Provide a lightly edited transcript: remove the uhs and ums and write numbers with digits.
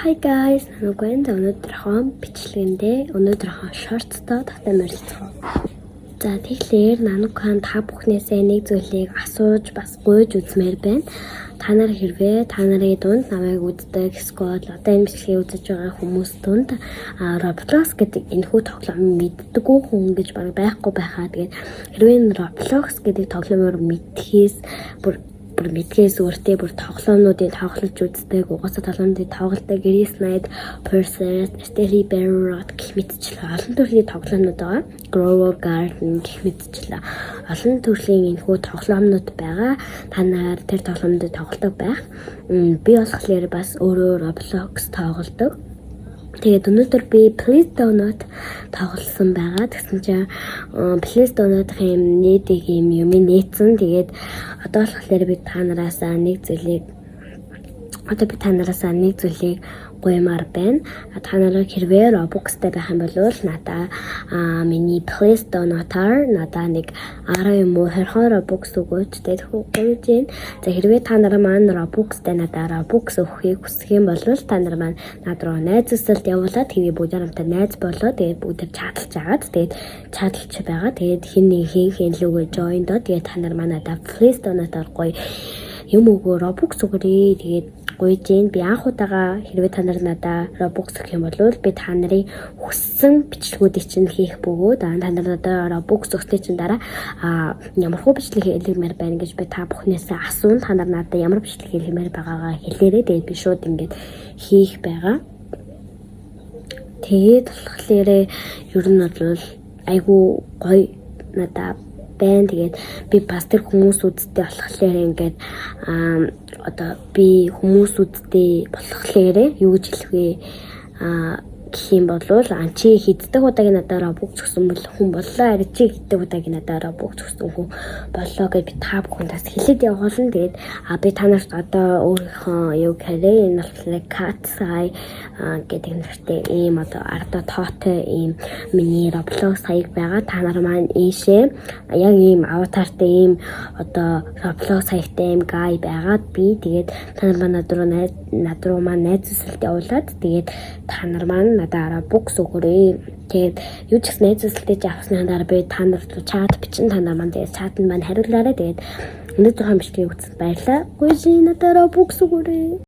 Hi guys, намайг өнөөдрийнхөө бичлэгэндээ өнөөдрийнхөө шорттой татамжлцгаа. За тэгэхээр намайг та бүхнээсээ нэг зүйлийг асууж бас гуйж үзмээр байна. Та нар хэрвээ та нарын дунд намайг үздэг, эсвэл одоо энэ бичлэгийг үзэж байгаа хүмүүс дунд Roblox гэдэг энэхүү тоглоом мэддэггүй хүн гэж байхгүй байхаа. Тэгээд хэрвээ Roblox гэдэг тоглоомоор мэдхээс бүр мэдхээс өөртөө бүр тоглоомнуудыг тоглож үздэг, угаасаа тоглоомнуудыг тоглодог, Gris Night, Perseus, Steely Berrot гэх мэтчлээ олон төрлийн тоглоомнууд байгаа. Grow Garden гэх мэтчлээ олон төрлийн энэхүү тоглоомнууд байгаа. Та нар тэр тоглоомнуудыг тоглодог байх. Би болохоор бас өөрөө Roblox тоглодог. Тэгээд өнөөдөр би Please Donut тоглосон байгаа. Тэгсэн чинь Please Donut-ийн нээдэг юм нээсэн. Тэгээд одоо болохоор би та нараас нэг зүйлийг гуймаар байна. Та нарыг хэрвээ Roblox-тай байх юм бол надаа миний Please Donut-аар надаа нэг 10 юм уу 20 Robux өгөөч. Тэгээд гуйж гин. За хэрвээ та нар маань Roblox-тай надаа Robux өгөхийг хүсэх юм бол та нар маань над руу найзсалд явуулаад тэгээд бүгд хамтаа найз болоо. Тэгээд бүгд чаталж агаад тэгээд чаталж байгаа. Тэгээд хин лүгөө join доо. Тэгээд та нар маань надаа Please Donut-аар гоё юм өгөө Robux өгөрэй. Тэгээд гуйж гин. Би анх удаага хэрвээ та нар надаа Robux өгөх юм бол би та нарын хүссэн бичлэгүүдийг чинь хийх бөгөөд та нар надаа Robux өгсөй чинь дараа ямар хөө бичлэг хэлмээр байна гэж би та бүхнээсээ асуун. Та нар надаа ямар бичлэг хэлмээр байгаагаа хэлээрэй. Тэгээд би шууд ингээд хийх байгаа. Тэгээд болохоор ер нь бол айгу гоё надаа байна. Тэгээд би бас тэр хүмүүс үдтэй болохоор ингээд одоо би хүмүүс үдтэй болохоор юу гэж хэлэх вэ? Гэх юм бол чи хиддэг удаагийн надаа Robux өгсөн бол хүн боллоо. Ари чи хиддэг удаагийн надаа Robux өгсөн хүн боллоо гэж би та бүхэндээ хэлээд явуулна. Тэгээд би та нарт одоо өөрийнхөө юу гэхээр энэ болохоор Cat's Eye гэдэг нэртэй ийм одоо ардаа тоотой ийм миний Roblox хаяг байгаа. Та нар маань ийшээ яг ийм аватартай ийм одоо Roblox хаягтай ийм guy байгаад би тэгээд та нар маань над руу маань найзсалд явуулаад тэгээд та нар маань надаа Robux өгөрэй. Тэгээд юу ч гэсэн найзсалдыг авсны дараа би та нарт чат бичин та нар маань тэгээд чатанд маань хариулаарай. Тэгээд өнөөдрийнхөө бичлэгийг үзсэн баярлалаа. Гүйж надаа Robux өгөрэй.